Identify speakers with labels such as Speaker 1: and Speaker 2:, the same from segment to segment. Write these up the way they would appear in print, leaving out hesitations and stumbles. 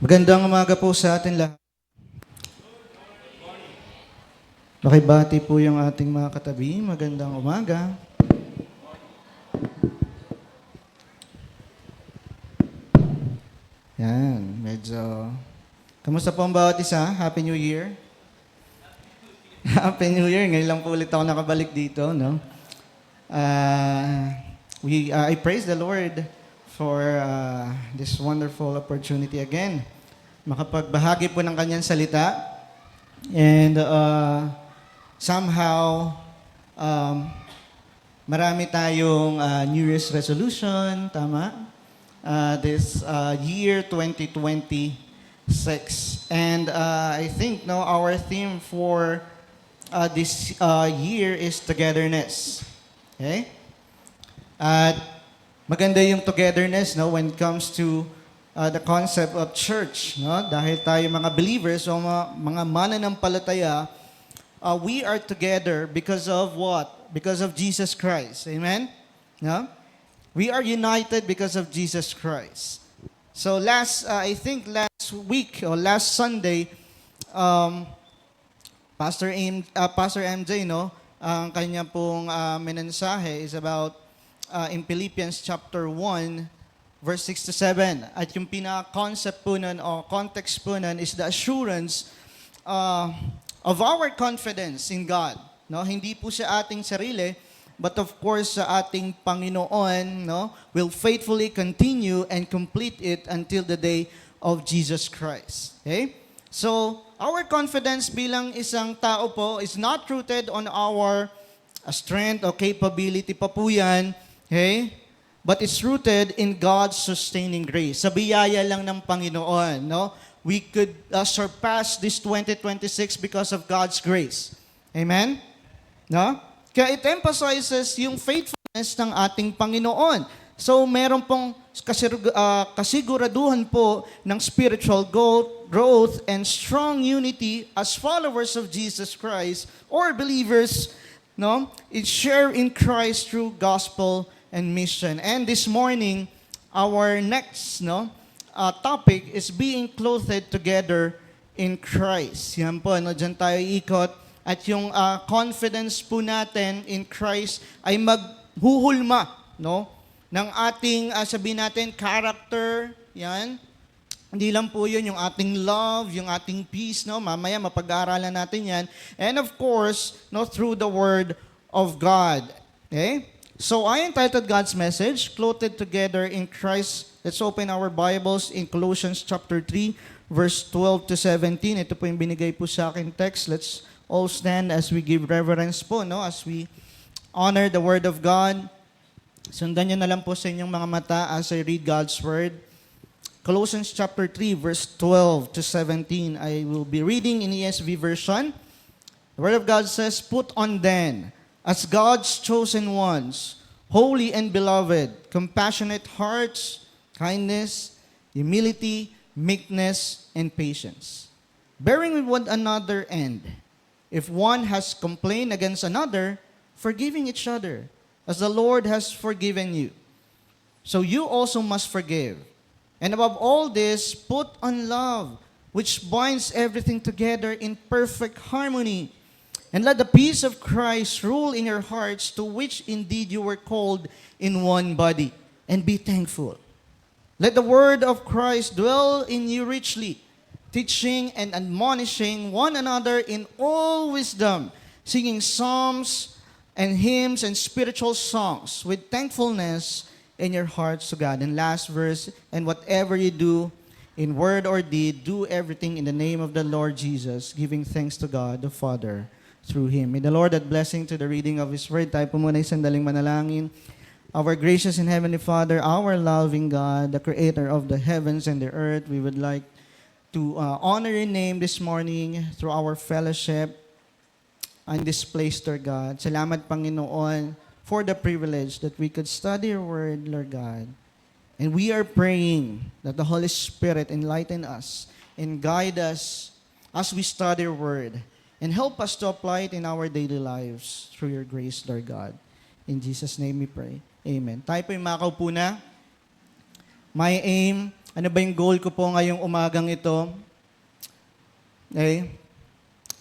Speaker 1: Magandang umaga po sa atin lahat. Makibati po yung ating mga katabi. Magandang umaga. Yan, medyo... Kamusta po ang bawat isa? Happy New Year? Happy New Year. Ngayon lang po ulit ako nakabalik dito, no? I praise the Lord for this wonderful opportunity again. Makapagbahagi po ng kanyang salita. And somehow, marami tayong New Year's resolution, tama? This year 2026. And I think no, our theme for this year is togetherness. Okay? At maganda yung togetherness no, when it comes to the concept of church. No? Dahil tayo mga believers o mga mananampalataya, we are together because of what? Because of Jesus Christ. Amen? No? We are united because of Jesus Christ. So I think last week or last Sunday, Pastor MJ, no, ang kanya pong mensahe is about in Philippians chapter 1, verse 6 to 7. At yung pinaka-concept po nun, o context po nun, is the assurance of our confidence in God. No? Hindi po sa ating sarili, but of course sa ating Panginoon, no, will faithfully continue and complete it until the day of Jesus Christ. Okay? So, our confidence bilang isang tao po is not rooted on our strength or capability pa po yan. Okay? But it's rooted in God's sustaining grace. Sa biyaya lang ng Panginoon, no? We could surpass this 2026 because of God's grace. Amen? No? Kaya it emphasizes yung faithfulness ng ating Panginoon. So, meron pong kasiguraduhan po ng spiritual growth and strong unity as followers of Jesus Christ or believers, no? It share in Christ through gospel and mission. And this morning, our next topic is being clothed together in Christ. Yan po, dyan tayo ikot. At yung confidence po natin in Christ ay maghuhulma, no? Ng ating, sabihin natin, character, yan. Hindi lang po yun, yung ating love, yung ating peace, no? Mamaya mapag-aaralan natin yan. And of course, no, through the Word of God. Okay? So I entitled God's message, Clothed Together in Christ. Let's open our Bibles in Colossians chapter 3, verse 12 to 17. Ito po yung binigay po sa akin text. Let's all stand as we give reverence po, no? As we honor the Word of God. Sundan niyo na lang po sa inyong mga mata as I read God's Word. Colossians chapter 3, verse 12 to 17. I will be reading in ESV version. The Word of God says, "Put on then, as God's chosen ones, holy and beloved, compassionate hearts, kindness, humility, meekness, and patience, bearing with one another, and if one has complained against another, forgiving each other, as the Lord has forgiven you. So you also must forgive. And above all this, put on love, which binds everything together in perfect harmony. And let the peace of Christ rule in your hearts, to which indeed you were called in one body. And be thankful. Let the word of Christ dwell in you richly, teaching and admonishing one another in all wisdom, singing psalms and hymns and spiritual songs with thankfulness in your hearts to God." And last verse, "And whatever you do, in word or deed, do everything in the name of the Lord Jesus, giving thanks to God the Father through Him." May the Lord add blessing to the reading of His Word. Tayo po muna sandaling manalangin. Our gracious and heavenly Father, our loving God, the Creator of the heavens and the earth, we would like to honor your name this morning through our fellowship in this place, Lord God. Salamat, Panginoon, for the privilege that we could study your word, Lord God. And we are praying that the Holy Spirit enlighten us and guide us as we study your word and help us to apply it in our daily lives through your grace, Lord God. In Jesus' name we pray. Amen. Tayo po yung makaupo na. My aim Ano ba yung goal ko po ngayong umagang ito? Okay?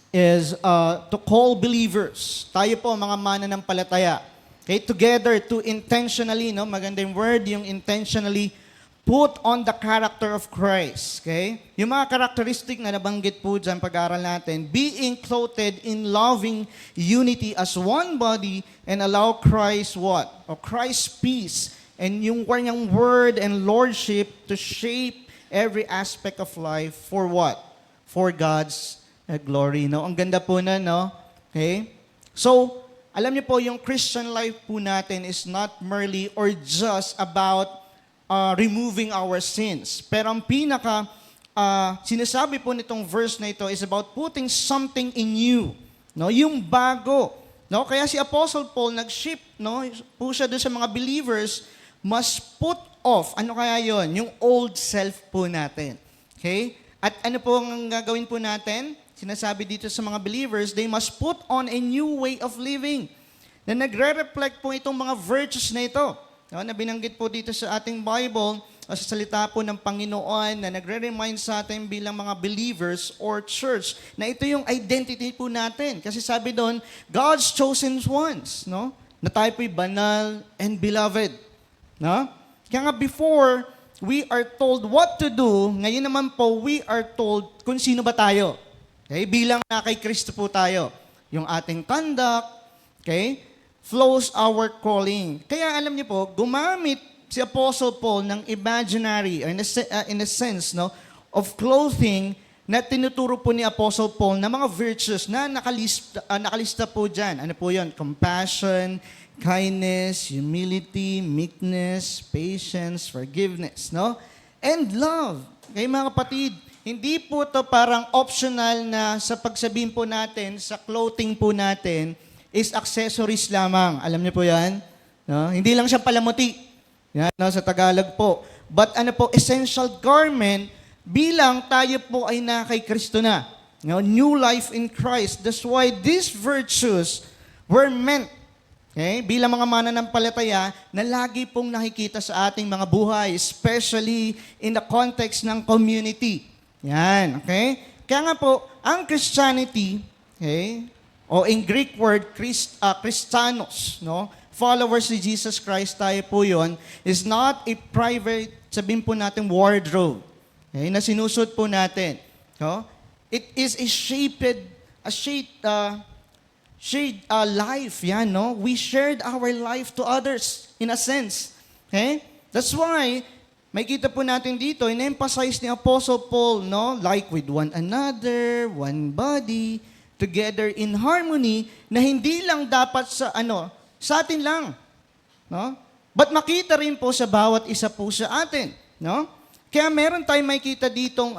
Speaker 1: Is to call believers. Tayo po, mga mananampalataya. Okay? Together to intentionally, no? Maganda yung word, yung intentionally put on the character of Christ. Okay? Yung mga characteristic na nabanggit po dyan, pag-aaral natin, being clothed in loving unity as one body and allow Christ what? Or Christ's peace and yung kanyang word and lordship to shape every aspect of life for what? For God's glory. No? Ang ganda po na, no? Okay? So, alam niyo po, yung Christian life po natin is not merely or just about removing our sins. Pero ang sinasabi po nitong verse na ito is about putting something in you. No? Yung bago. No? Kaya si Apostle Paul nag-shift, no? Po siya doon sa mga believers, must put off. Ano kaya yon? Yung old self po natin. Okay? At ano po ang gagawin po natin? Sinasabi dito sa mga believers, they must put on a new way of living. Na nagre-reflect po itong mga virtues na ito. No, na binanggit po dito sa ating Bible, o sa salita po ng Panginoon na nagre-remind sa atin bilang mga believers or church na ito yung identity po natin. Kasi sabi doon, God's chosen ones, no? Na tayo po'y banal and beloved. No? Kaya nga before, we are told what to do, ngayon naman po, we are told kung sino ba tayo. Okay? Bilang na kay Kristo po tayo. Yung ating conduct, okay? Flows our calling. Kaya alam niyo po, gumamit si Apostle Paul ng imaginary, in a sense, no, of clothing na tinuturo po ni Apostle Paul na mga virtues na nakalista po dyan. Ano po yun? Compassion, kindness, humility, meekness, patience, forgiveness, no? And love. Kaya mga kapatid, hindi po to parang optional na sa pagsabihin po natin, sa clothing po natin, is accessories lamang. Alam niyo po yan? No? Hindi lang siya palamuti. Yan, no? Sa Tagalog po. But ano po, essential garment bilang tayo po ay na kay Kristo na. No? New life in Christ. That's why these virtues were meant, okay, bilang mga mananampalataya na lagi pong nakikita sa ating mga buhay, especially in the context ng community. Yan, okay? Kaya nga po, ang Christianity, okay, o in Greek word, Christanos, no? Followers ni Jesus Christ, tayo po yun, is not a private, sabihin po natin, wardrobe. Okay? Na sinusot po natin. No? It is a shaped life. Yan, no? We shared our life to others, in a sense. Okay? That's why, may kita po natin dito, in-emphasize ni Apostle Paul, no? Like with one another, one body, together in harmony, na hindi lang dapat sa atin lang, no? But makita rin po sa bawat isa po sa atin, no? Kaya meron tayong makita ditong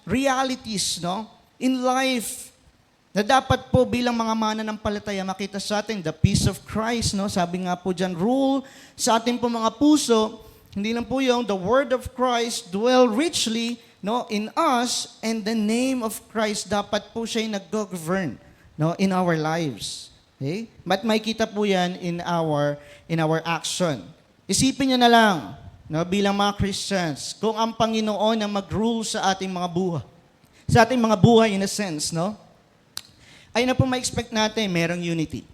Speaker 1: realities, no? In life, na dapat po bilang mga mananampalataya makita sa atin, the peace of Christ, no? Sabi nga po dyan, rule sa ating po mga puso, hindi lang po yung the word of Christ dwell richly, no, in us, and the name of Christ dapat po siya nag-govern, no, in our lives. Okay? But may kita po yan in our action. Isipin niyo na lang, no, bilang mga Christians, kung ang Panginoon ang mag-rule sa ating mga buhay, in a sense, no, ay na po ma-expect natin, merong unity.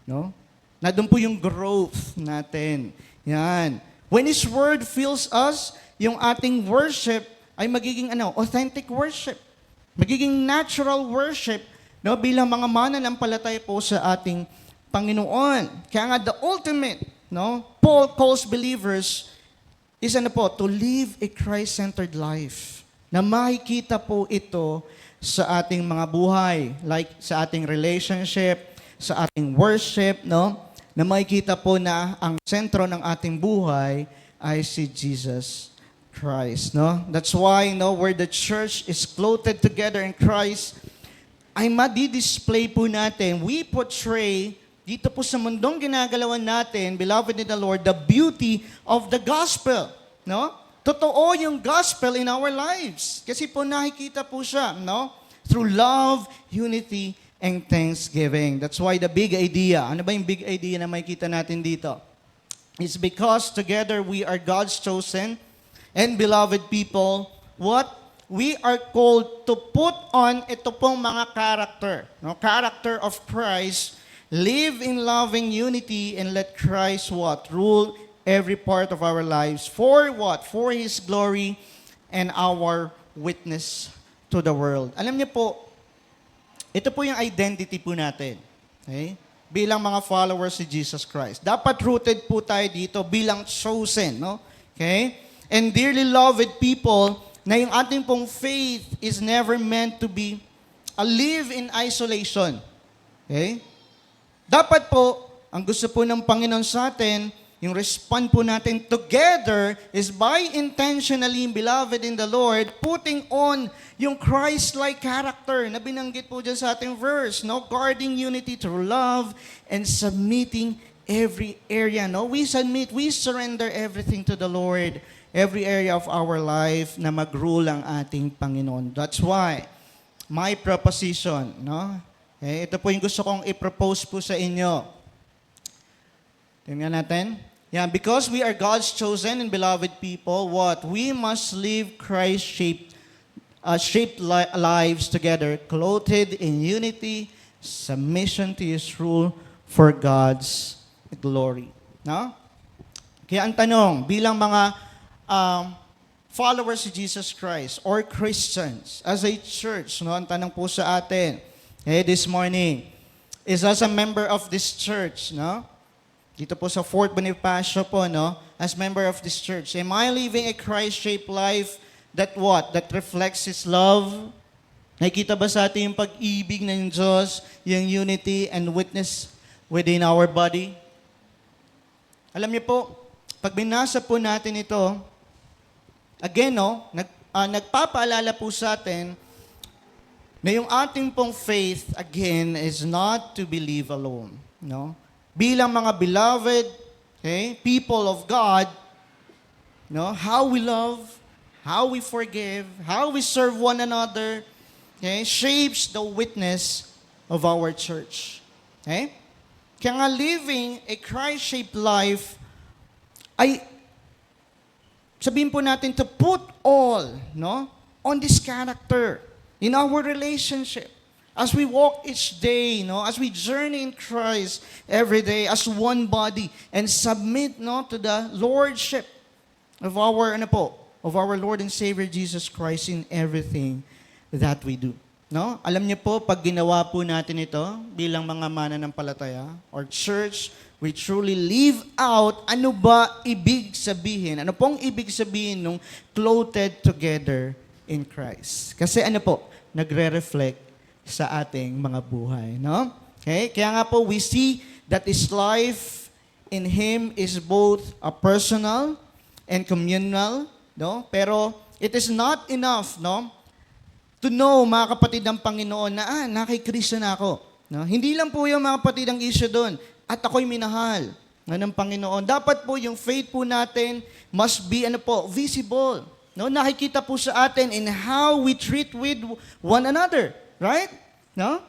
Speaker 1: No? Na doon po yung growth natin. Yan. When His Word fills us, yung ating worship ay magiging authentic worship. Magiging natural worship, no, bilang mga mananampalataya po sa ating Panginoon. Kaya nga the ultimate, no, Paul calls believers is to live a Christ-centered life. Na makikita po ito sa ating mga buhay, like sa ating relationship, sa ating worship, no, na makikita po na ang sentro ng ating buhay ay si Jesus Christ, no? That's why, no, where the church is clothed together in Christ, ay madi-display po natin, we portray, dito po sa mundong ginagalawan natin, beloved in the Lord, the beauty of the gospel, no? Totoo yung gospel in our lives. Kasi po nakikita po siya, no? Through love, unity, and thanksgiving. That's why the big idea, ano ba yung big idea na makikita natin dito? It's because together we are God's chosen, And beloved people, what we are called to put on ito pong mga character, no? Character of Christ, live in loving unity and let Christ what? Rule every part of our lives for what? For His glory and our witness to the world. Alam niyo po, ito po yung identity po natin. Okay? Bilang mga followers ni Jesus Christ. Dapat rooted po tayo dito bilang chosen, no? Okay? And dearly loved people, na yung ating pong faith is never meant to be a live in isolation. Okay? Dapat po, ang gusto po ng Panginoon sa atin, yung respond po natin together is by intentionally, beloved in the Lord, putting on yung Christ-like character na binanggit po dyan sa ating verse, no? Guarding unity through love and submitting every area, no? We submit, we surrender everything to the Lord, every area of our life na mag-rule ang ating Panginoon. That's why, my proposition, no? Okay, ito po yung gusto kong i-propose po sa inyo. Tingnan natin. Yeah, because we are God's chosen and beloved people, what? We must live Christ-shaped lives together, clothed in unity, submission to His rule for God's glory. No? Kaya ang tanong, bilang mga followers of Jesus Christ or Christians, as a church, no, ang tanong po sa atin, this morning, is as a member of this church, no? Dito po sa Fort Bonifacio po, no? As member of this church, am I living a Christ-shaped life that what? That reflects His love? Nakikita ba sa atin yung pag-ibig ng Diyos, yung unity and witness within our body? Alam niyo po, pag binasa po natin ito, again, no? Nagpapaalala po sa atin na yung ating pong faith, again, is not to believe alone, no? Bilang mga beloved, okay, people of God, no, how we love, how we forgive, how we serve one another, okay, shapes the witness of our church. Okay? Kaya nga living a Christ-shaped life ay sabihin po natin to put all, no, on this character in our relationship. As we walk each day, no, as we journey in Christ every day as one body and submit, no, to the lordship of our Lord and Savior Jesus Christ in everything that we do. No? Alam niyo po, pag ginawa po natin ito bilang mga mananampalataya or church, we truly live out ano ba ibig sabihin? Ano pong ibig sabihin nung clothed together in Christ? Kasi ano po, nagre-reflect sa ating mga buhay, no? Okay? Kaya nga po, we see that His life in Him is both a personal and communal, no? Pero it is not enough, no? To know, mga kapatid ng Panginoon, na nakikristo na ako. No? Hindi lang po yung mga kapatid ang issue doon. At ako'y minahal ng Panginoon. Dapat po yung faith po natin must be visible. No? Nakikita po sa atin in how we treat with one another. Right? No?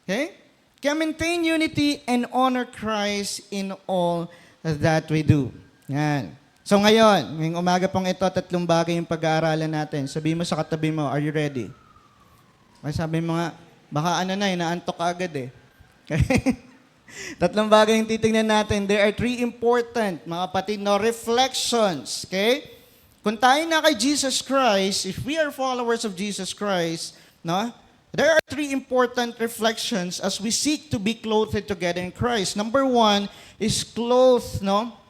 Speaker 1: Okay? Kaya maintain unity and honor Christ in all that we do. Yan. So ngayon, ngayong umaga pong ito, 3 bagay yung pag-aaralan natin. Sabihin mo sa katabi mo, are you ready? May sabi mo nga, baka inaantok ka agad eh. Okay? 3 bagay yung titingnan natin. There are 3 important, mga kapatid, no, reflections. Okay? Kung tayo na kay Jesus Christ, if we are followers of Jesus Christ, no, there are 3 important reflections as we seek to be clothed together in Christ. Number 1 is clothe, no?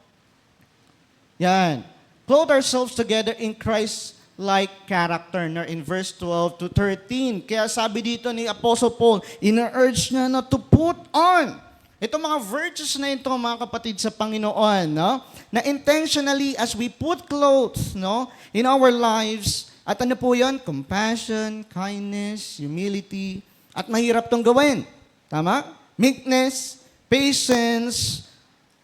Speaker 1: Yan. Clothe ourselves together in Christ-like character, no? In verse 12 to 13. Kaya sabi dito ni Apostle Paul, ina-urge niya na to put on. Ito mga virtues na ito, mga kapatid sa Panginoon, no? Na intentionally, as we put clothes, no, in our lives, at ano po yun? Compassion, kindness, humility, at mahirap tong gawin. Tama? Meekness, patience.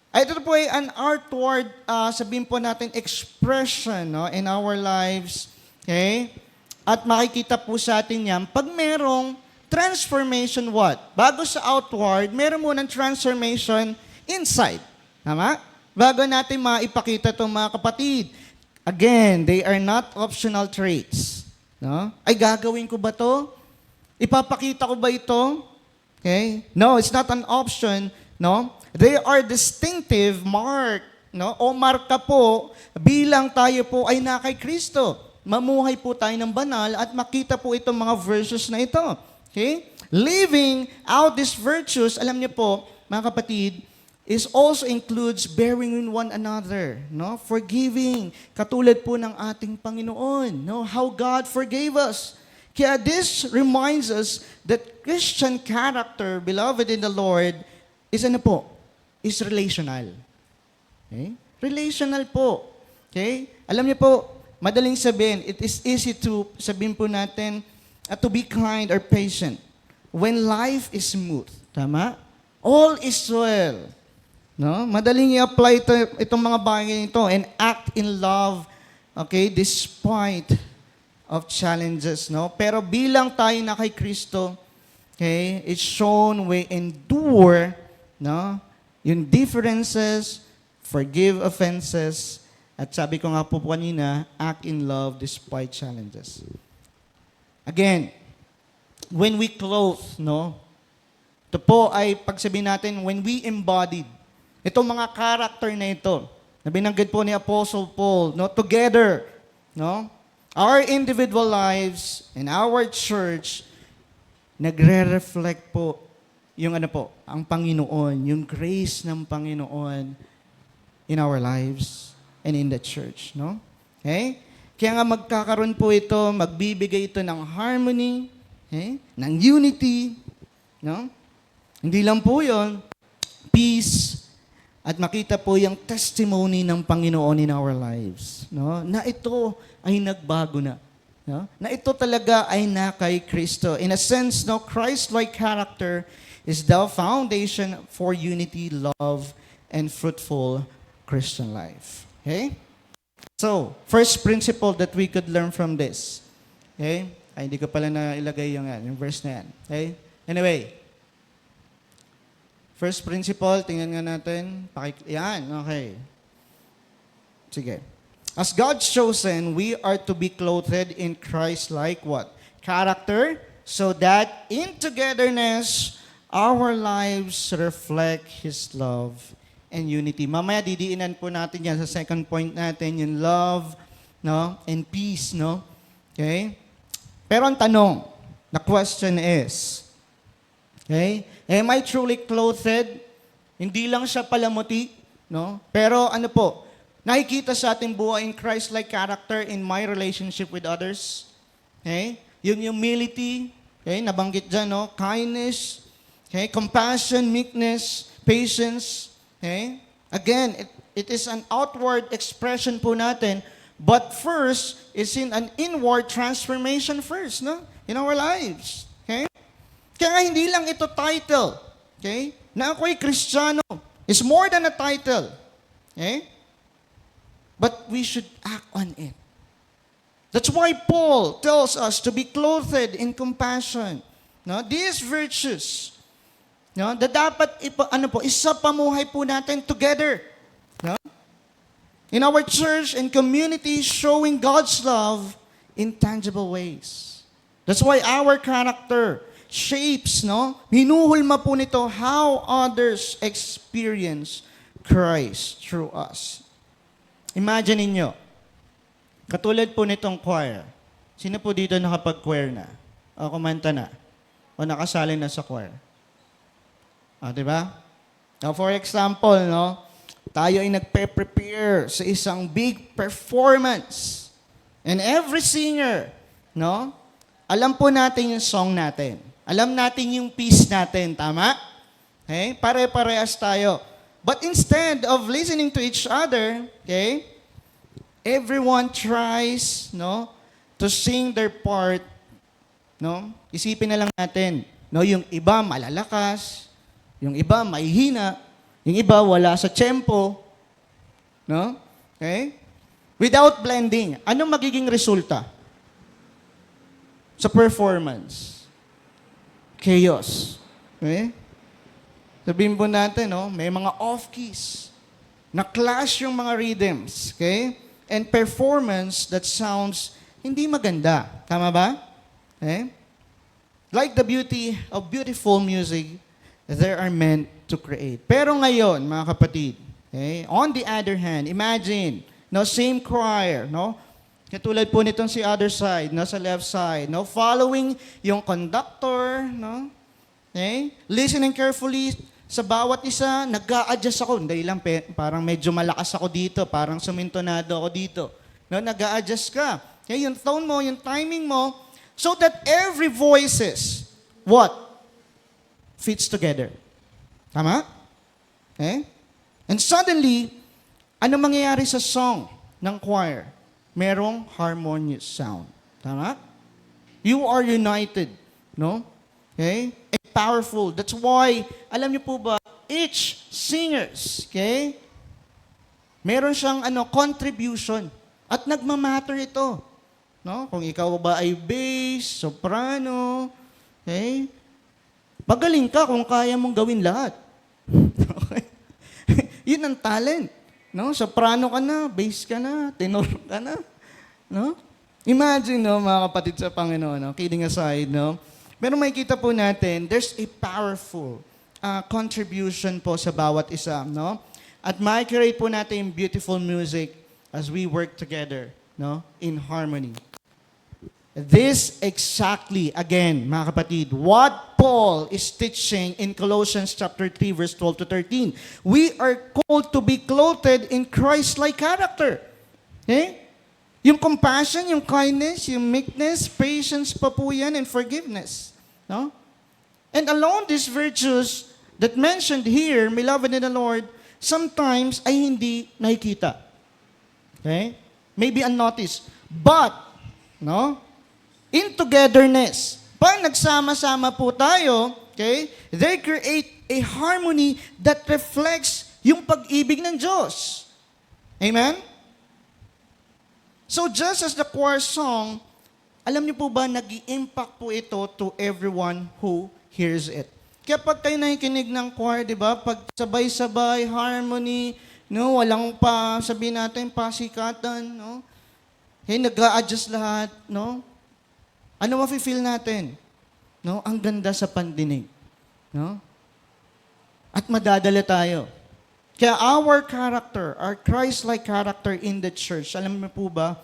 Speaker 1: Ay, ito po ay an outward, sabihin po natin, expression, no, in our lives. Okay? At makikita po sa atin yan, pag merong transformation what? Bago sa outward, meron munang transformation inside. Tama? Bago natin maipakita itong mga kapatid. Again, they are not optional traits. No? Ay, gagawin ko ba to? Ipapakita ko ba ito? Okay? No, it's not an option. No? They are distinctive mark. No? O marka po, bilang tayo po ay na kay Kristo. Mamuhay po tayo ng banal at makita po itong mga verses na ito. Okay? Living out these virtues, alam niyo po, mga kapatid, is also includes bearing in one another, no? Forgiving, katulad po ng ating Panginoon, no? How God forgave us. Kaya this reminds us that Christian character, beloved in the Lord, is ano po? Is relational. Okay? Relational po. Okay? Alam niyo po, madaling sabihin, it is easy to sabihin po natin to be kind or patient when life is smooth. Tama? All is well. No? Madaling i-apply itong mga bagay nito and act in love, okay, despite of challenges, no? Pero bilang tayo na kay Kristo, okay, it's shown we endure, no? Yung differences, forgive offenses, at sabi ko nga po kanina, act in love despite challenges. Again, when we clothe, no? Ito po ay pagsabihin natin, when we embodied, itong mga character na ito, na binanggit po ni Apostle Paul, no, together, no, our individual lives and our church, nagre-reflect po yung ano po, ang Panginoon, yung grace ng Panginoon in our lives and in the church, no? Okay? Kaya nga magkakaroon po ito, magbibigay ito ng harmony, okay? Ng unity, no? Hindi lang po yun, peace, at makita po yung testimony ng Panginoon in our lives, no? Na ito ay nagbago na, no? Na ito talaga ay na kay Kristo. In a sense, no, Christ-like character is the foundation for unity, love, and fruitful Christian life. Okay? So, first principle that we could learn from this. Okay? Ay, hindi ko pala na ilagay yung verse na yan. Okay? Anyway, first principle, tingnan nga natin. Yan, okay. Sige. As God's chosen, we are to be clothed in Christ-like what? Character, so that in togetherness, our lives reflect His love and unity. Mamaya didiinan po natin yan sa second point natin, yung love, no, and peace, no? Okay? Pero ang tanong, the question is, okay, am I truly clothed? Hindi lang siya palamuti, no? Pero ano po, nakikita sa ating buhay in Christ-like character in my relationship with others. Okay? Yung humility, okay, nabanggit dyan, no? Kindness, okay, compassion, meekness, patience, okay? Again, it is an outward expression po natin, but first, it's in an inward transformation first, no? In our lives, okay? Kaya nga hindi lang ito title, okay? Na ako'y Kristiyano is more than a title, okay? But we should act on it. That's why Paul tells us to be clothed in compassion. No? These virtues, no, na dapat isa pamuhay po natin together. No? In our church and community, showing God's love in tangible ways. That's why our character shapes, no? Hinuhulma po nito how others experience Christ through us. Imagine niyo, katulad po nitong choir. Sino po dito nakapag-choir na? O kumanta na? O nakasali na sa choir? O, di ba? Now, for example, no, tayo ay nagpe-prepare sa isang big performance. And every singer, no, alam po natin yung song natin. Alam natin yung piece natin, tama? Okay? Pare-parehas tayo. But instead of listening to each other, okay, everyone tries, no, to sing their part, no? Isipin na lang natin, no, yung iba malalakas, yung iba mahihina, yung iba wala sa tempo, no? Okay? Without blending, anong magiging resulta sa performance? Chaos. Okay? Sabihin po natin, no, may mga off keys. Na-clash yung mga rhythms. Okay? and performance that sounds hindi maganda. Tama ba? Okay? Like the beauty of beautiful music, they are meant to create. Pero ngayon, mga kapatid, okay, on the other hand, imagine, no, same choir, no? Katulad po nitong si other side, no, sa left side, no, following yung conductor, no? Okay? Listening carefully sa bawat isa, nag-a-adjust ako. Dahil lang, parang medyo malakas ako dito, parang sumintonado ako dito. No, nag-a-adjust ka. Okay? Yung tone mo, yung timing mo, so that every voices, what? Fits together. Tama? Okay? And suddenly, ano mangyayari sa song ng choir? Merong harmonious sound. Tama? You are united. No? Okay? And powerful. That's why, alam niyo po ba, each singers, okay, meron siyang contribution. At nagmamatter ito. No? Kung ikaw ba ay bass, soprano, okay, magaling ka kung kaya mong gawin lahat. Okay? Yun ang talent. No? Soprano ka na, bass ka na, tenor ka na. No? Imagine, no, mga kapatid sa Panginoon, no? Kidding aside, no? Pero makikita po natin, there's a powerful contribution po sa bawat isa, no? At makikirate po natin yung beautiful music as we work together, no? In harmony. This exactly, again, mga kapatid, what Paul is teaching in Colossians chapter 3, verse 12 to 13. We are called to be clothed in Christ-like character. Okay? Yung compassion, yung kindness, yung meekness, patience pa po yan, and forgiveness. No? And along these virtues that mentioned here, beloved in the Lord, sometimes ay hindi nakikita. Okay? Maybe unnoticed. But, no? In togetherness, pag nagsama-sama po tayo, okay, they create a harmony that reflects yung pag-ibig ng Diyos. Amen? So just as the choir song, alam niyo po ba, nag-i-impact po ito to everyone who hears it. Kaya pag kayo nakikinig ng choir, di ba, pag sabay-sabay, harmony, no, walang pa, sabihin natin, pasikatan, no, hey, nag-a-adjust lahat, no, ano mafe-feel natin? No, ang ganda sa pandinig. No? At madadala tayo. Kaya our character, our Christ-like character in the church, alam mo po ba,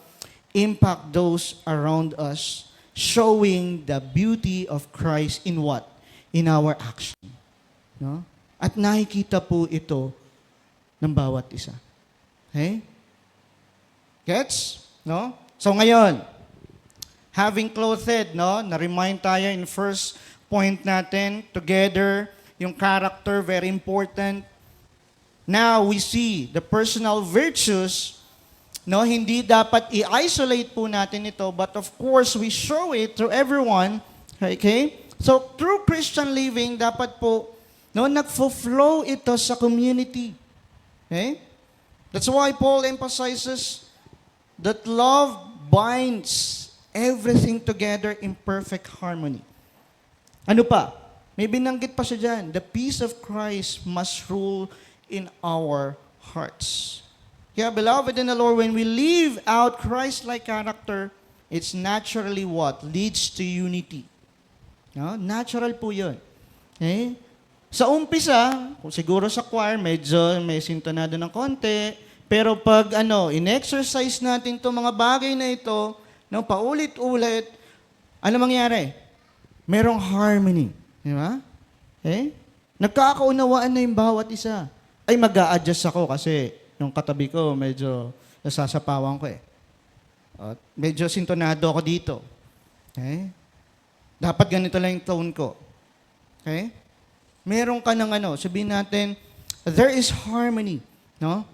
Speaker 1: impact those around us, showing the beauty of Christ in what? In our action. No? At nakikita po ito ng bawat isa. Okay? Gets? No? So ngayon, having clothed, no, na-remind tayo in first point natin, together, yung character, very important. Now, we see the personal virtues, no, hindi dapat i-isolate po natin ito, but of course, we show it to everyone, okay? So, through Christian living, dapat po, no, nagfo-flow ito sa community. Okay? That's why Paul emphasizes that love binds everything together in perfect harmony. Ano pa? May binanggit pa siya dyan. The peace of Christ must rule in our hearts. Kaya, beloved in the Lord, when we live out Christ-like character, it's naturally what? Leads to unity. No? Natural po yun. Okay? Sa umpisa, kung siguro sa choir, medyo may sintonado ng konti, pero pag in-exercise natin itong mga bagay na ito, no, paulit-ulit, ano mangyari? Merong harmony. Di ba? Okay? Nagkakaunawaan na yung bawat isa. Ay, mag-a-adjust ako kasi yung katabi ko, medyo nasasapawan ko eh. At medyo sintonado ako dito. Okay? Dapat ganito lang yung tone ko. Okay? Meron ka ng sabihin natin, there is harmony, no?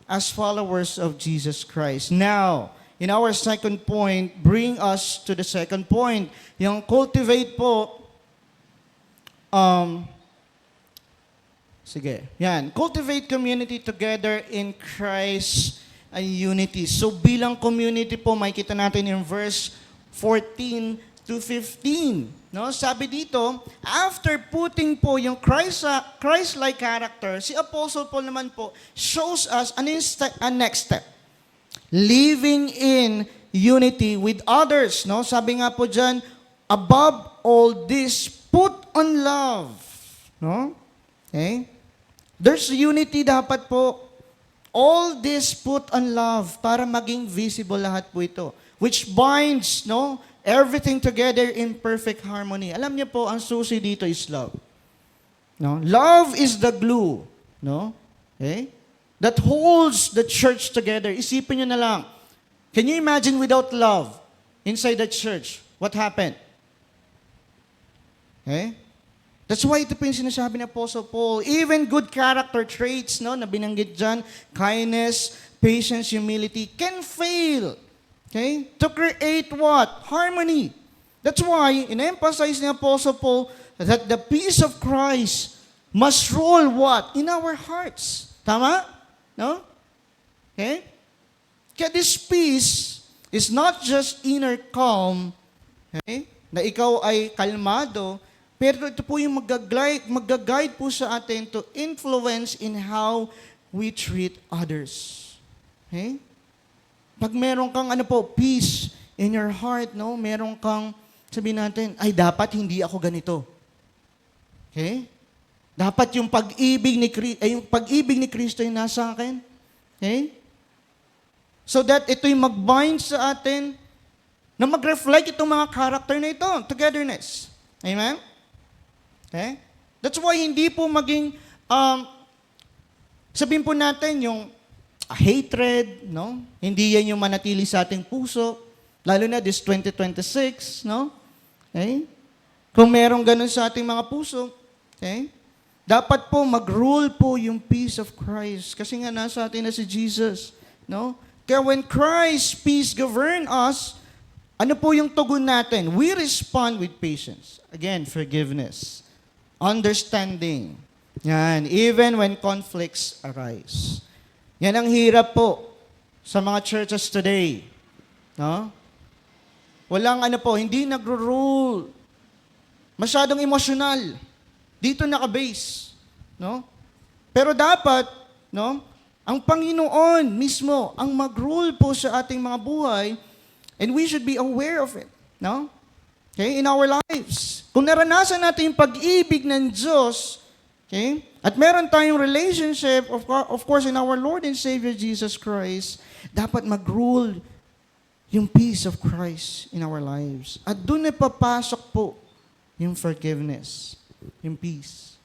Speaker 1: As followers of Jesus Christ. Now, in our second point, bring us to the second point. Yung cultivate po, yan. Cultivate community together in Christ and unity. So bilang community po, makikita natin in verse 14 to 15. No? Sabi dito, after putting po yung Christ-like character, si Apostle Paul naman po shows us ano yung next step. living in unity with others. No? Sabi nga po dyan, above all this, put on love. No? Okay? There's unity dapat po. All this put on love para maging visible lahat po ito. Which binds, no, everything together in perfect harmony. Alam niyo po, ang susi dito is love. No? Love is the glue. No? Okay? That holds the church together. Isipin niyo na lang. Can you imagine without love inside the church? What happened? Okay? That's why ito po yung sinasabi ni Apostle Paul. Even good character traits, no, na binanggit dyan, kindness, patience, humility, can fail. Okay? To create what? Harmony. That's why, in-emphasize ni Apostle Paul that the peace of Christ must rule what? In our hearts. Tama? No? Okay? Kaya this peace is not just inner calm, okay, na ikaw ay kalmado, pero ito po yung mag-guide po sa atin to influence in how we treat others. Okay? Pag meron kang peace in your heart, no? Meron kang, sabihin natin, ay dapat hindi ako ganito. Okay? Dapat yung pag-ibig ni Kristo yung nasa akin. Okay? So that ito'y mag-bind sa atin na mag-reflect itong mga character na ito, togetherness. Amen? Okay? That's why hindi po maging, sabihin po natin yung hatred, no? Hindi yan yung manatili sa ating puso, lalo na this 2026, no? Okay? Kung merong ganun sa ating mga puso, okay? Dapat po mag-rule po yung peace of Christ. Kasi nga nasa atin na si Jesus, no? Kaya when Christ's peace govern us, ano po yung tugon natin? We respond with patience. Again, forgiveness. Understanding. Yan. Even when conflicts arise. Yan ang hirap po sa mga churches today. No? Walang hindi nagro-rule. Masyadong emosyonal. Dito naka-base. No? Pero dapat, no, ang Panginoon mismo ang mag-rule po sa ating mga buhay, and we should be aware of it. No? Okay, in our lives. Kung naranasan natin yung pag-ibig ng Diyos, okay, at meron tayong relationship, of course, in our Lord and Savior Jesus Christ, dapat mag-rule yung peace of Christ in our lives. At doon na papasok po yung forgiveness, yung peace.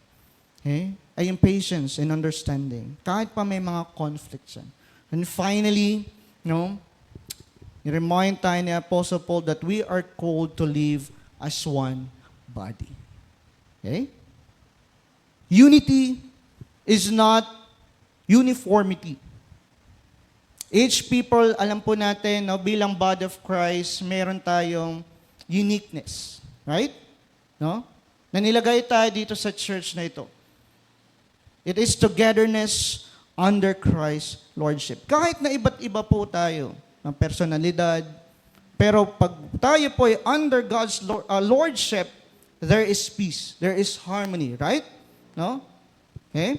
Speaker 1: Okay? Ay yung patience and understanding. Kahit pa may mga conflicts yan. And finally, no, i-remind tayo ni Apostle Paul that we are called to live as one body. Okay? Unity is not uniformity. Each people, alam po natin, no, bilang body of Christ, meron tayong uniqueness. Right? No? Na nilagay tayo dito sa church na ito. It is togetherness under Christ's Lordship. Kahit na iba't iba po tayo, ng personalidad. Pero pag tayo po ay under God's Lordship, there is peace, there is harmony, right? No? Okay?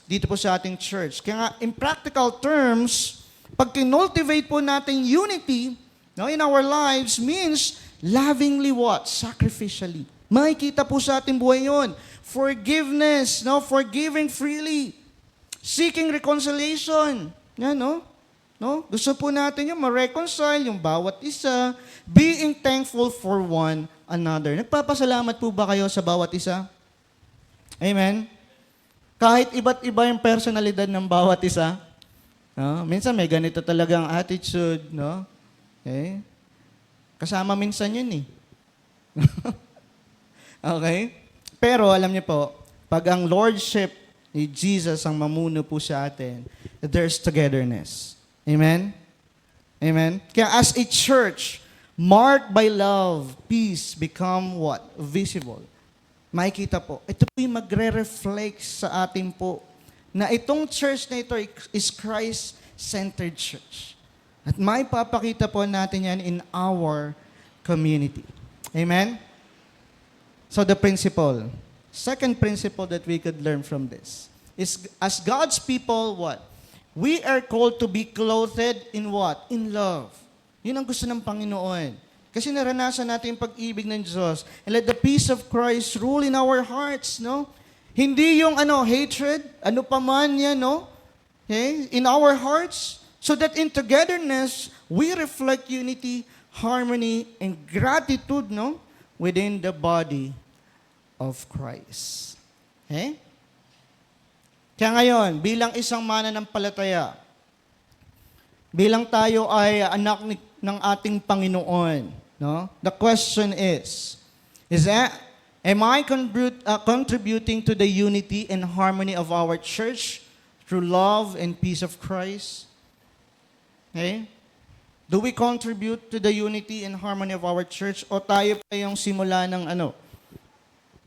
Speaker 1: Dito po sa ating church. Kaya nga, in practical terms, pag kinultivate po natin unity, no, in our lives means lovingly what? Sacrificially. Makikita po sa ating buhay yun. Forgiveness, no? Forgiving freely. Seeking reconciliation. Yan, no? No? Gusto po natin yung ma-reconcile yung bawat isa, being thankful for one another. Nagpapasalamat po ba kayo sa bawat isa? Amen? Kahit iba't iba yung personalidad ng bawat isa, no? Minsan may ganito talagang attitude, no? Okay? Kasama minsan yun eh. Okay? Pero alam niyo po, pag ang Lordship ni Jesus ang mamuno po sa atin, there's togetherness. Amen? Amen? Kaya as a church, marked by love, peace become what? Visible. Makikita po. Ito po yung magre-reflect sa atin po na itong church na ito is Christ-centered church. At may papakita po natin yan in our community. Amen? So the principle, second principle that we could learn from this is as God's people, what? We are called to be clothed in what? In love. Yun ang gusto ng Panginoon. Kasi naranasan natin yung pag-ibig ng Diyos. And let the peace of Christ rule in our hearts, no? Hindi yung hatred, ano pa man yan, no? Okay? In our hearts, so that in togetherness, we reflect unity, harmony, and gratitude, no? Within the body of Christ. Okay? Kaya ngayon, bilang isang mananampalataya, bilang tayo ay anak ng ating Panginoon, no? The question is am I contributing to the unity and harmony of our church through love and peace of Christ? Okay? Do we contribute to the unity and harmony of our church o tayo pa yung simula ng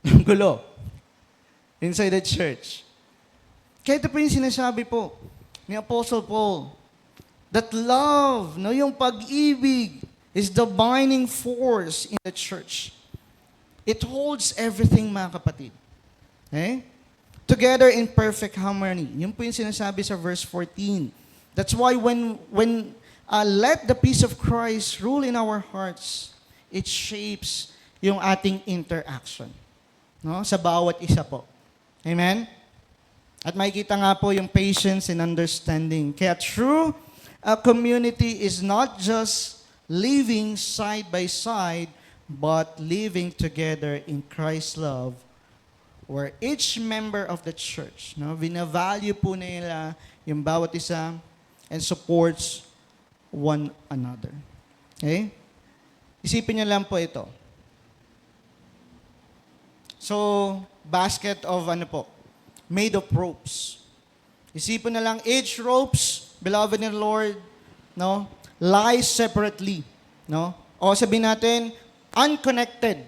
Speaker 1: ng gulo inside the church? Kaya ito po yung sinasabi po ni Apostle Paul, that love, no, yung pag-ibig is the binding force in the church. It holds everything, mga kapatid. Okay? Together in perfect harmony. Yun po yung sinasabi sa verse 14. That's why when let the peace of Christ rule in our hearts, it shapes yung ating interaction, no, sa bawat isa po. Amen? At makikita nga po yung patience and understanding. Kaya true community is not just living side by side, but living together in Christ's love, where each member of the church, no, binavalue po nila yung bawat isa and supports one another. Okay? Isipin niyo lang po ito. So, basket of made of ropes. Isipin na lang, each ropes, beloved in the Lord, no, lies separately, no? O sabihin natin, unconnected.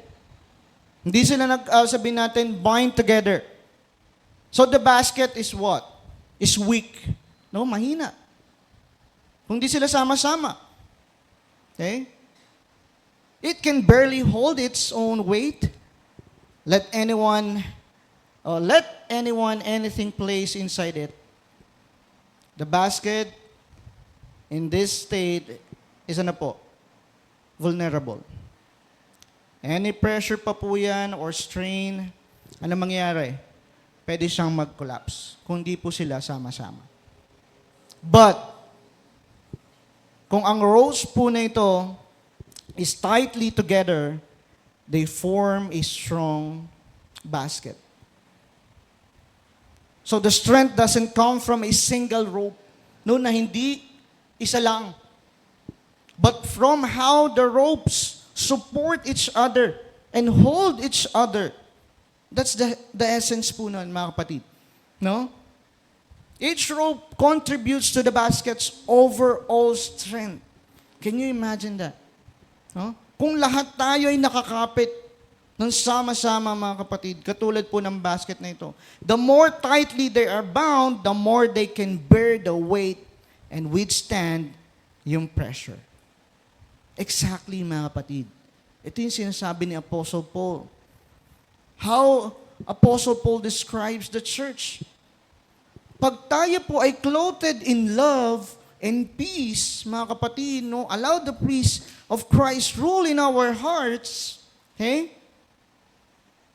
Speaker 1: Hindi sila sabihin natin, bind together. So the basket is what? Is weak. No, mahina. Kung di sila sama-sama. Okay? It can barely hold its own weight. Let anyone, anything place inside it. The basket in this state is vulnerable. Any pressure pa po yan or strain, ano mangyayari? Pwede siyang mag-collapse kung di po sila sama-sama. But, kung ang ropes po na ito is tightly together, they form a strong basket. So the strength doesn't come from a single rope, no, na hindi isa lang, but from how the ropes support each other and hold each other. That's the essence po nun, mga kapatid. No? Each rope contributes to the basket's overall strength. Can you imagine that? No? Kung lahat tayo ay nakakapit ng sama-sama, mga kapatid, katulad po ng basket na ito, the more tightly they are bound, the more they can bear the weight and withstand yung pressure. Exactly, mga kapatid. Ito yung sinasabi ni Apostle Paul. How Apostle Paul describes the church. Pag tayo po ay clothed in love and peace, mga kapatid, no, allow the peace of Christ rule in our hearts, okay?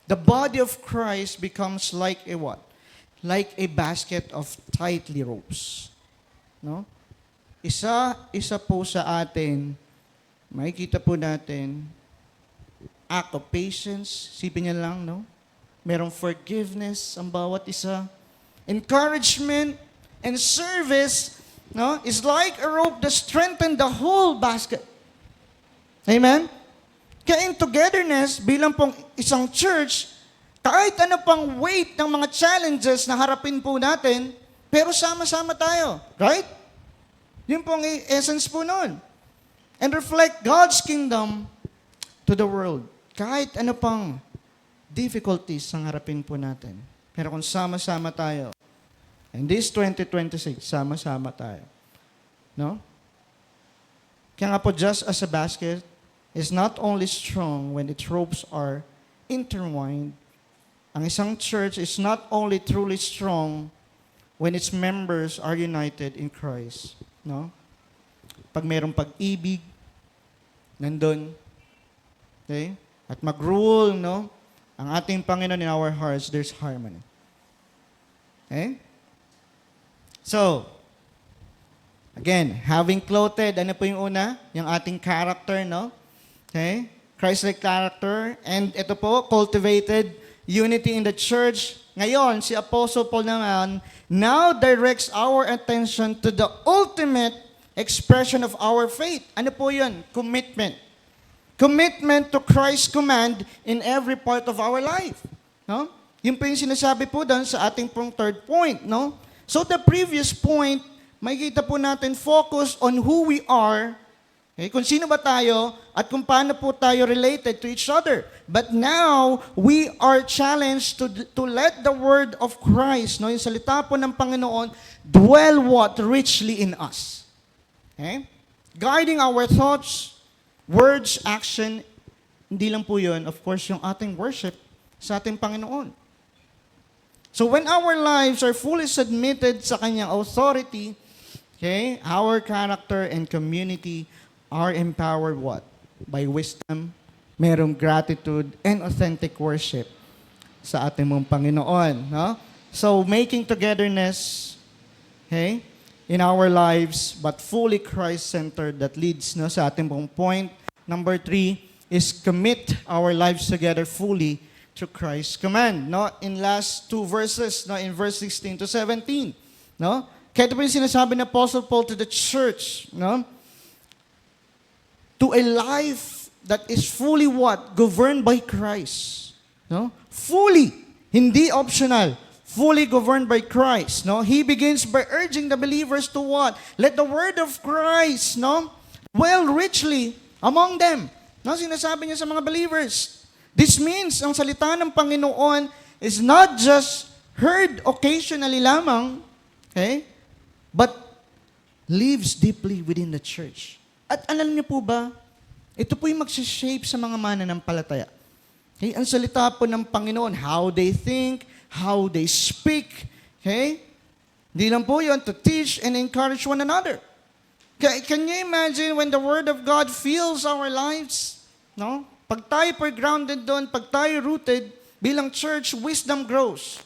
Speaker 1: The body of Christ becomes like a what? Like a basket of tightly ropes. No? Isa po sa atin, makikita po natin, act of patience, sipin niya lang, no? Merong forgiveness ang bawat isa. Encouragement and service, no, is like a rope that strengthens the whole basket. Amen? Kaya in togetherness, bilang pong isang church, kahit ano pang weight ng mga challenges na harapin po natin, pero sama-sama tayo. Right? Yun pong essence po nun. And reflect God's kingdom to the world. Kahit ano pang difficulties ang harapin po natin. Pero kung sama-sama tayo, and this 2026, sama-sama tayo. No? Kaya nga po, just as a basket is not only strong when its ropes are intertwined, ang isang church is not only truly strong when its members are united in Christ. No? Pag mayroong pag-ibig, nandun. Okay? At mag-rule, no? Ang ating Panginoon in our hearts, there's harmony. Okay? So, again, having clothed, ano po yung una? Yung ating character, no? Okay? Christ-like character. And ito po, cultivated unity in the church. Ngayon, si Apostle Paul naman now directs our attention to the ultimate expression of our faith. Ano po yun? Commitment. Commitment to Christ's command in every part of our life. No? Yun po yung sinasabi po doon sa ating pong third point. No? So the previous point, makikita po natin focus on who we are, okay, kung sino ba tayo, at kung paano po tayo related to each other. But now, we are challenged to let the word of Christ, no, yung salita po ng Panginoon, dwell what? Richly in us. Okay? Guiding our thoughts, words, action, hindi lang po yun, of course, yung ating worship sa ating Panginoon. So when our lives are fully submitted sa Kanyang authority, okay, our character and community are empowered what? By wisdom, merong gratitude, and authentic worship sa ating mong Panginoon. No? So making togetherness, okay, in our lives, but fully Christ-centered, that leads, no, sa ating pong point. Number 3 is commit our lives together fully to Christ's command. No? In last 2 verses, no, in verse 16 to 17. No? Kaya ito po yung sinasabi ng Apostle Paul to the church. No? To a life that is fully what? Governed by Christ. No? Fully. Hindi optional. Fully governed by Christ. No? He begins by urging the believers to what? Let the word of Christ, no, dwell richly among them. No? Sinasabi niya sa mga believers. This means, ang salita ng Panginoon is not just heard occasionally lamang, okay, but lives deeply within the church. At alam niyo po ba, ito po yung magsishape sa mga mananampalataya. Okay? Ang salita po ng Panginoon, how they think, how they speak. Okay? Hindi lang po yun, to teach and encourage one another. Okay, can you imagine when the Word of God fills our lives? No? Pag tayo po grounded doon, pag tayo rooted, bilang church, wisdom grows.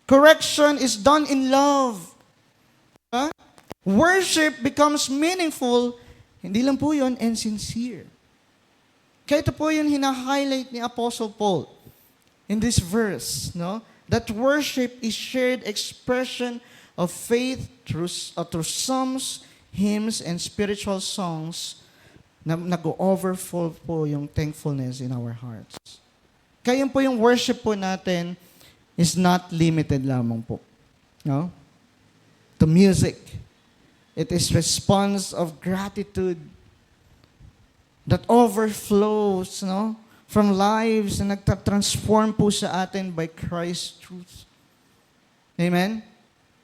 Speaker 1: Correction is done in love. Huh? Worship becomes meaningful, hindi lang po yun, and sincere. Kaya ito po yung hina-highlight ni Apostle Paul in this verse, no? That worship is shared expression of faith through psalms, hymns, and spiritual songs na nag-overflow po yung thankfulness in our hearts. Kaya po yung worship po natin is not limited lamang po, no? To music. It is response of gratitude that overflows, no, from lives na nagtatransform po sa atin by Christ's truth. Amen?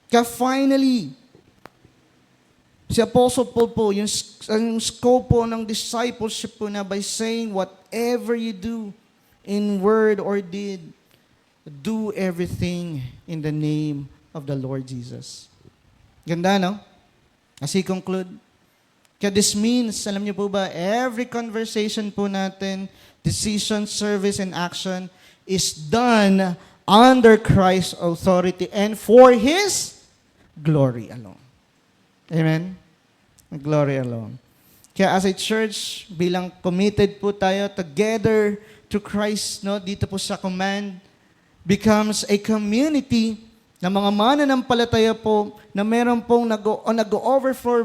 Speaker 1: Kaya finally, si Apostle Paul po, yung scope po ng discipleship po na by saying, whatever you do in word or deed, do everything in the name of the Lord Jesus. Ganda, no? As he conclude, kaya this means, alam niyo po ba, every conversation po natin, decision, service, and action is done under Christ's authority and for His glory alone. Amen? Glory alone. Kaya as a church, bilang committed po tayo together to Christ, no, dito po sa command, becomes a community na mga mananampalataya po na meron pong nag-overflow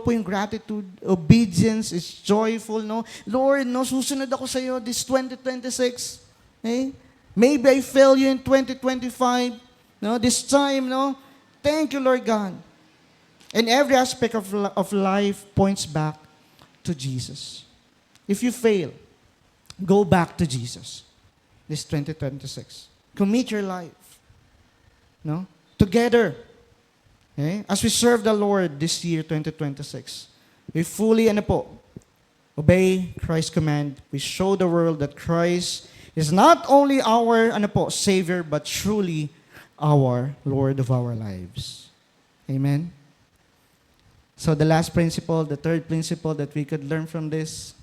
Speaker 1: po yung gratitude, obedience is joyful, no? Lord, no, susunod ako sa iyo this 2026. Okay? Maybe I fail you in 2025. No, this time, no? Thank you, Lord God. And every aspect of life points back to Jesus. If you fail, go back to Jesus this 2026. Commit your life. No? Together. Okay? As we serve the Lord this year, 2026, we fully, obey Christ's command. We show the world that Christ is not only our, Savior, but truly our Lord of our lives. Amen? So the last principle, the third principle that we could learn from this,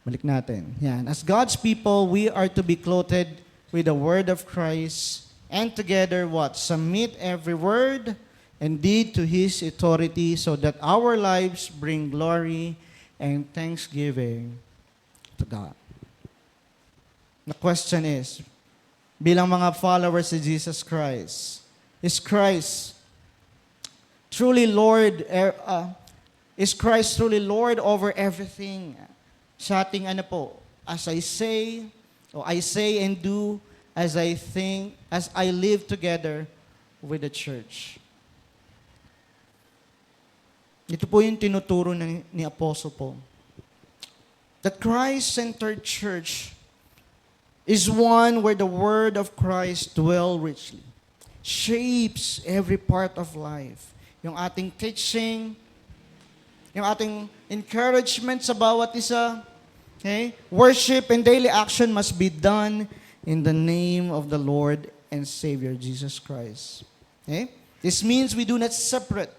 Speaker 1: balik natin. Yan. As God's people, we are to be clothed with the word of Christ, and together what? Submit every word and deed to His authority, so that our lives bring glory and thanksgiving to God. The question is, bilang mga followers of Jesus Christ, is Christ truly Lord, is Christ truly Lord over everything? Sa ating as I say and do, as I think, as I live together with the church. Ito po yung tinuturo ni Apostle Paul. The Christ-centered church is one where the word of Christ dwell richly, shapes every part of life. Yung ating teaching, yung ating encouragement sa bawat isa, okay? Worship and daily action must be done in the name of the Lord and Savior Jesus Christ. Okay? This means we do not separate,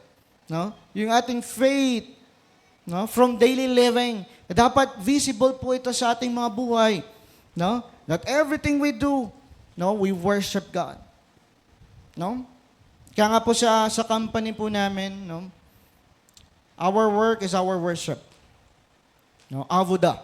Speaker 1: no? Yung ating faith, no, from daily living. Dapat visible po ito sa ating mga buhay, no? That everything we do, no, we worship God. No? Kaya nga po sa company po namin, no, our work is our worship. No, avoda.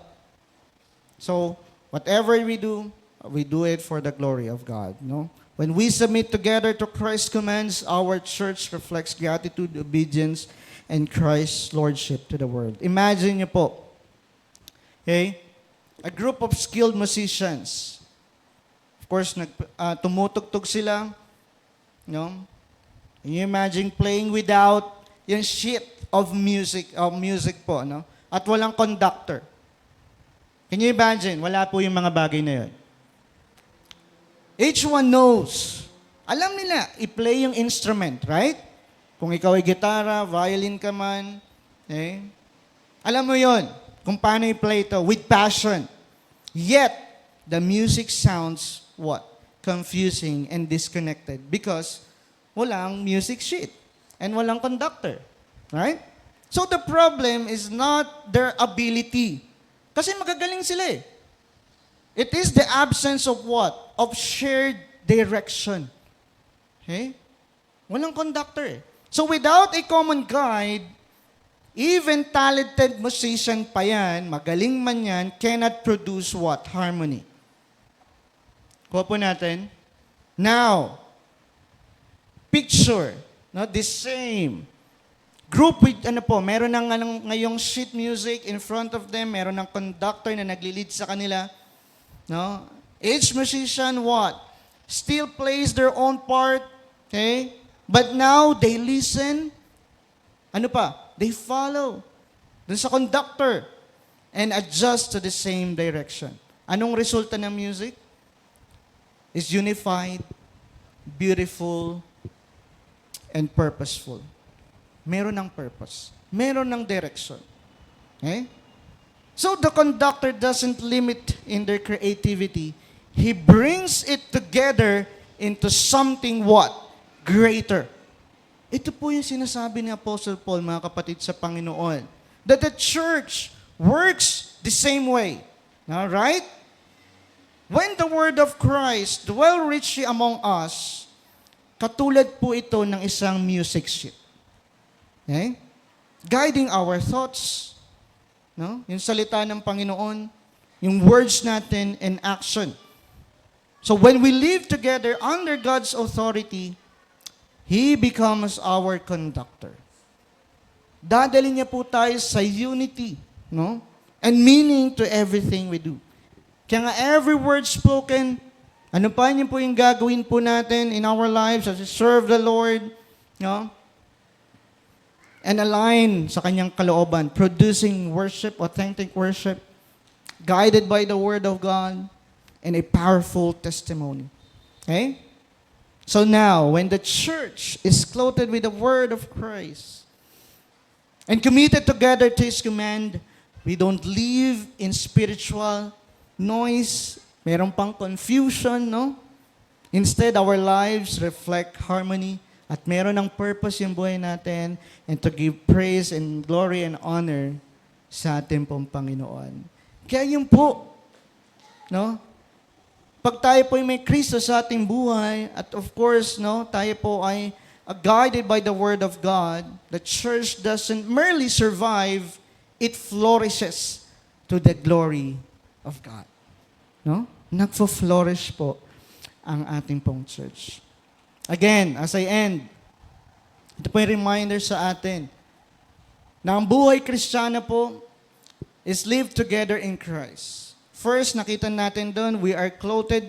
Speaker 1: So, whatever we do it for the glory of God, no? When we submit together to Christ's commands, our church reflects gratitude, obedience, and Christ's lordship to the world. Imagine niyo po, okay, a group of skilled musicians. Of course, tumutugtog sila, no? Can you imagine playing without yung sheet of music po, no? At walang conductor. Can you imagine? Wala po yung mga bagay na yun. Each one knows. Alam nila, i-play yung instrument, right? Kung ikaw ay gitara, violin ka man, okay? Alam mo yon kung paano i-play ito with passion. Yet, the music sounds what? Confusing and disconnected because walang music sheet and walang conductor. Right? So the problem is not their ability. Kasi magagaling sila eh. It is the absence of what? Of shared direction. Okay? Walang conductor eh. So without a common guide, even talented musician pa yan, magaling man yan, cannot produce what? Harmony. Kuha po natin. Now, picture, no, the same group with, meron ng ngayong sheet music in front of them, meron ng conductor na nagli-lead sa kanila. No? Each musician, what? Still plays their own part, okay? But now, they listen. They follow dun sa conductor and adjust to the same direction. Anong resulta ng music? Is unified, beautiful, and purposeful. Meron ng purpose. Meron ng direction. Okay? So the conductor doesn't limit in their creativity. He brings it together into something what? Greater. Ito po yung sinasabi ni Apostle Paul, mga kapatid sa Panginoon. That the church works the same way. Alright? When the word of Christ dwell richly among us, katulad po ito ng isang music sheet. Okay? Guiding our thoughts, no? Yung salita ng Panginoon, yung words natin in action. So when we live together under God's authority, He becomes our conductor. Dadalhin niya po tayo sa unity, no? And meaning to everything we do. Kaya nga every word spoken, ano pa niyo po yung gagawin po natin in our lives as we serve the Lord, no? And align sa kanyang kalooban, producing worship, authentic worship, guided by the Word of God, and a powerful testimony. Okay? So now, when the church is clothed with the Word of Christ and committed together to His command, we don't live in spiritual noise, meron pang confusion, no? Instead, our lives reflect harmony at meron ng purpose yung buhay natin and to give praise and glory and honor sa ating pong Panginoon. Kaya yun po, no? Pag tayo po ay may Kristo sa ating buhay, at of course, no, tayo po ay guided by the Word of God, the church doesn't merely survive, it flourishes to the glory of God. No? Nagfo-flourish po ang ating pong church. Again, as I end, ito po yung reminder sa atin na ang buhay Kristiyana po is live together in Christ. First, nakita natin doon, we are clothed,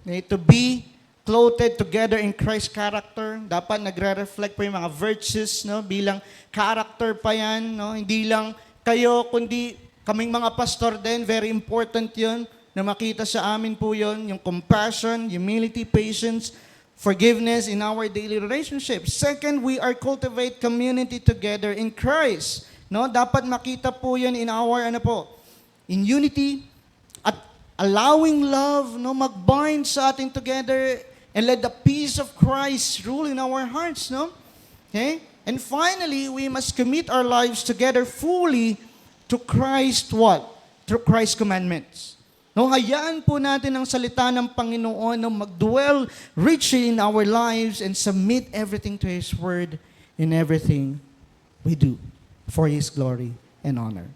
Speaker 1: to be clothed together in Christ's character. Dapat nagre-reflect po yung mga virtues, no? Bilang character pa yan, no? Hindi lang kayo, kundi kaming mga pastor din, very important yun, na makita sa amin po yun, yung compassion, humility, patience, forgiveness in our daily relationships. Second, we are cultivate community together in Christ. No? Dapat makita po yun in our, in unity, at allowing love, no, mag-bind sa atin together, and let the peace of Christ rule in our hearts, no? Okay? And finally, we must commit our lives together fully to Christ what? Through Christ's commandments. No, hayaan po natin ang salita ng Panginoon na mag-dwell richly in our lives and submit everything to His Word in everything we do for His glory and honor.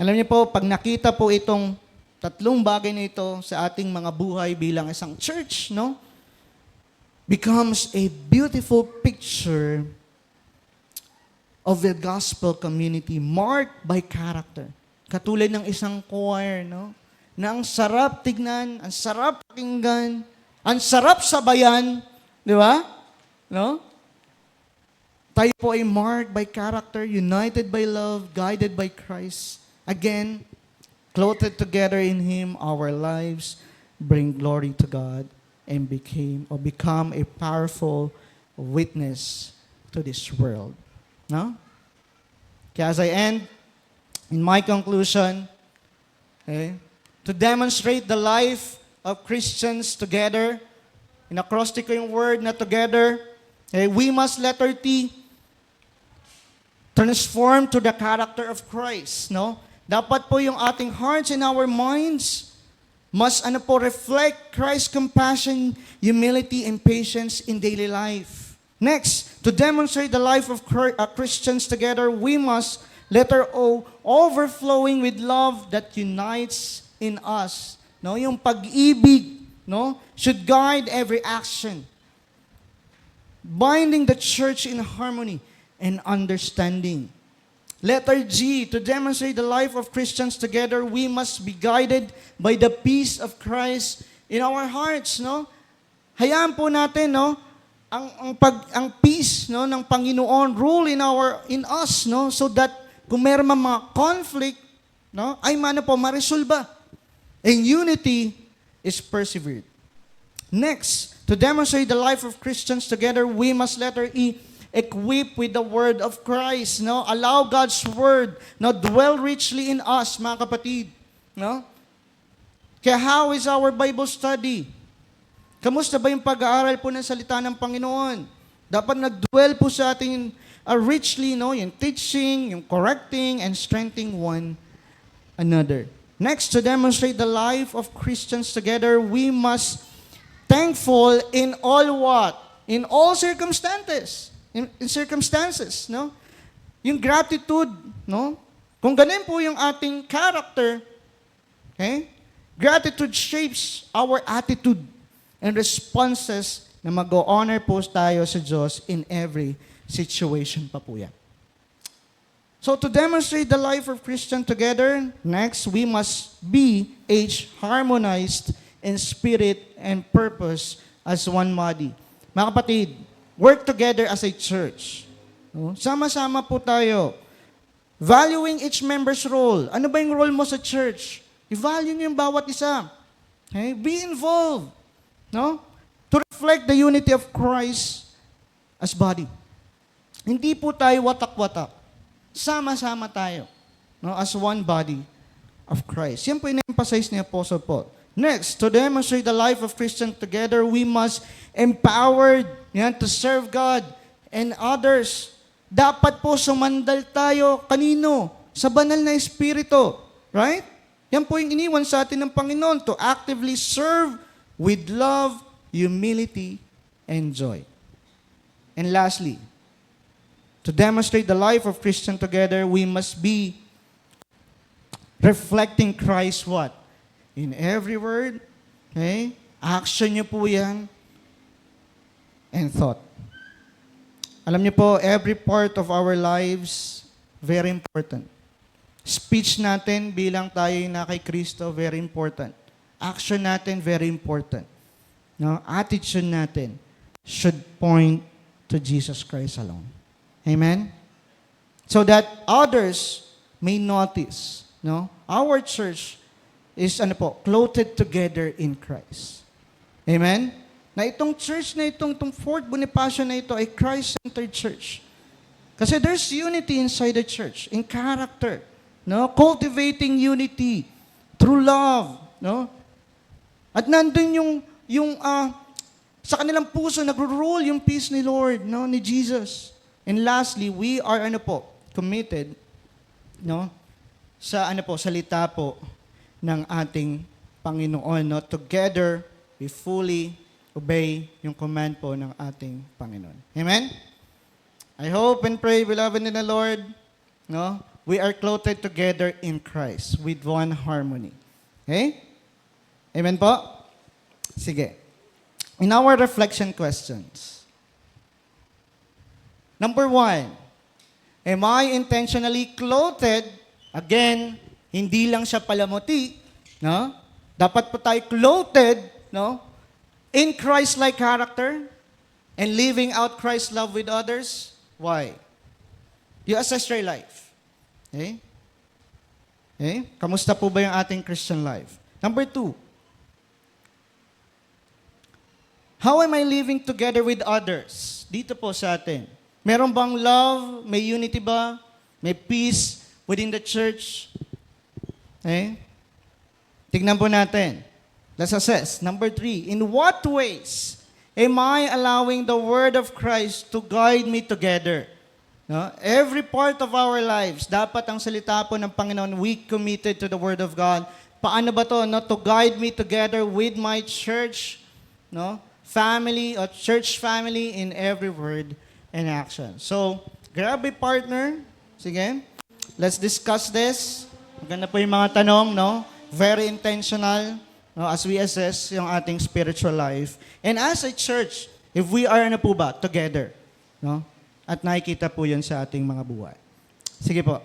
Speaker 1: Alam niyo po, pag nakita po itong tatlong bagay na ito sa ating mga buhay bilang isang church, no, becomes a beautiful picture of the gospel community marked by character. Katulad ng isang choir, no? Na ang sarap tignan, ang sarap pakinggan, ang sarap sabayan, di ba? No? Tayo po ay marked by character, united by love, guided by Christ. Again, clothed together in Him, our lives bring glory to God and become a powerful witness to this world. No? Kaya as I end, in my conclusion, to demonstrate the life of Christians together, in acrostic yung word na together, we must, letter T, transform to the character of Christ. No? Dapat po yung ating hearts and our minds must reflect Christ's compassion, humility, and patience in daily life. Next, to demonstrate the life of Christians together, we must, letter O, overflowing with love that unites in us. No, yung pag-ibig, no, should guide every action, binding the church in harmony and understanding. Letter G, to demonstrate the life of Christians together, we must be guided by the peace of Christ in our hearts, no? Hayaan po natin, no, ang peace, no, ng Panginoon rule in us, no, so that kung meron mga conflict, no, ay maresolba. And unity is persevered. Next, to demonstrate the life of Christians together, we must, letter E, equip with the Word of Christ. No? Allow God's Word no, dwell richly in us, mga kapatid. No? Kaya how is our Bible study? Kamusta ba yung pag-aaral po ng salita ng Panginoon? Dapat nag-dwell po sa atin richly, no, yung teaching, yung correcting, and strengthening one another. Next, to demonstrate the life of Christians together, we must thankful in all what? In all circumstances. In circumstances, no? Yung gratitude, no? Kung ganun po yung ating character, okay? Gratitude shapes our attitude and responses na mag-honor po tayo sa Diyos in every situation pa po yan. So to demonstrate the life of Christian together, next, we must be harmonized in spirit and purpose as one body. Mga kapatid, work together as a church. No? Sama-sama po tayo. Valuing each member's role. Ano ba yung role mo sa church? I-value niyo yung bawat isa. Okay? Be involved. No? To reflect the unity of Christ as body. Hindi po tayo watak-watak. Sama-sama tayo. No? As one body of Christ. Yan po yung emphasize ni Apostle Paul. Next, to demonstrate the life of Christian together, we must empowered to serve God and others. Dapat po sumandal tayo kanino? Sa banal na Espiritu. Right? Yan po yung iniwan sa atin ng Panginoon to actively serve with love, humility, and joy. And lastly, to demonstrate the life of Christian together, we must be reflecting Christ what? In every word, okay? Action niyo po yan, and thought. Alam niyo po, every part of our lives, very important. Speech natin bilang tayo na kay Kristo, very important. Action natin, very important. No? Attitude natin should point to Jesus Christ alone. Amen? So that others may notice, no? Our church is clothed together in Christ. Amen? Na itong church na itong Fourth Bonifacio na ito ay Christ-centered church. Kasi there's unity inside the church, in character, no? Cultivating unity through love, no? At nandun yung sa kanilang puso nagro-rule yung peace ni Lord, no, ni Jesus. And lastly, we are committed, no, sa salita po ng ating Panginoon, no? Together, we fully obey yung command po ng ating Panginoon. Amen? I hope and pray, beloved in the Lord, no? We are clothed together in Christ with one harmony. Okay? Amen po? Sige. In our reflection questions, number 1, am I intentionally clothed? Again, hindi lang siya palamuti, no? Dapat po tayo clothed, no? In Christ-like character and living out Christ's love with others. Why? You assess your life. Okay? Okay? Kamusta po ba yung ating Christian life? Number 2, how am I living together with others? Dito po sa atin. Meron bang love? May unity ba? May peace within the church? Okay? Tignan po natin. Let's assess. Number 3, in what ways am I allowing the Word of Christ to guide me together? No? Every part of our lives, dapat ang salita po ng Panginoon, we committed to the Word of God. Paano ba to? No? To guide me together with my church, no? Family or church family in every word and action. So, grab a partner. Sige. Let's discuss this. Maganda po yung mga tanong, no? Very intentional, no? As we assess yung ating spiritual life. And as a church, if we are together, no? At nakikita po yun sa ating mga buhay. Sige po.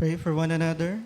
Speaker 1: Pray for one another.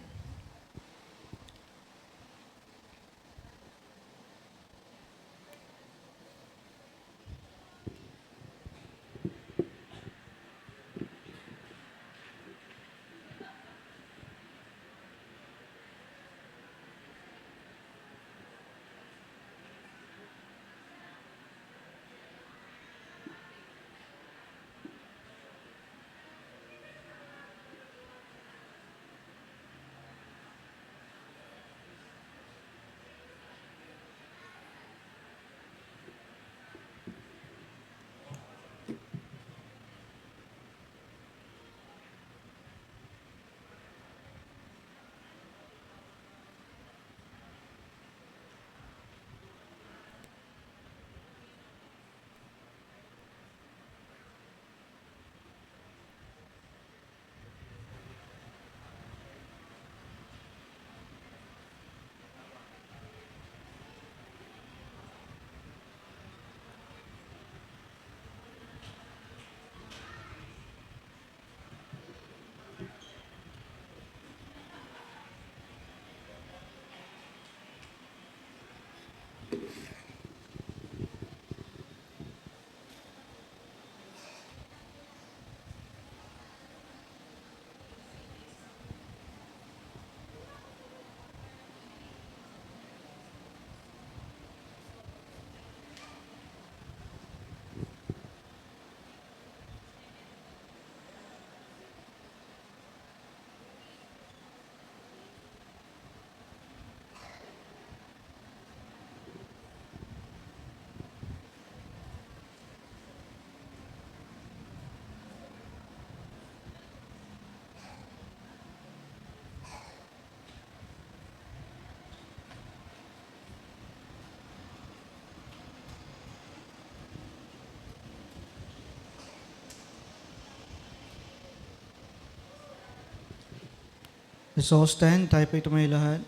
Speaker 1: Let's all stand. Tayo po'y tumayo lahat.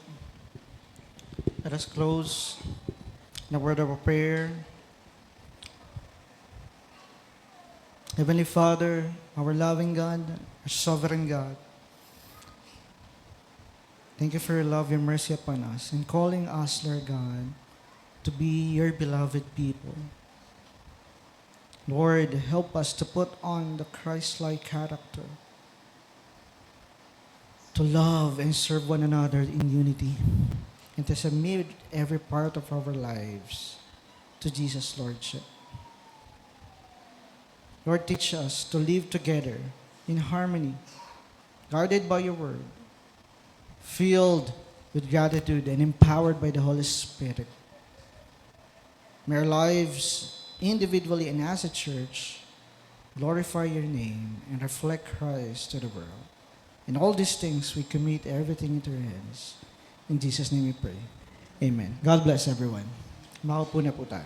Speaker 1: Let us close in a word of a prayer. Heavenly Father, our loving God, our sovereign God, thank you for your love, your mercy upon us, and calling us, Lord God, to be your beloved people. Lord, help us to put on the Christ-like character, to love and serve one another in unity, and to submit every part of our lives to Jesus' Lordship. Lord, teach us to live together in harmony, guarded by your word, filled with gratitude and empowered by the Holy Spirit. May our lives, individually and as a church, glorify your name and reflect Christ to the world. In all these things, we commit everything into your hands. In Jesus' name we pray. Amen. God bless everyone. Makaupo na po tayo.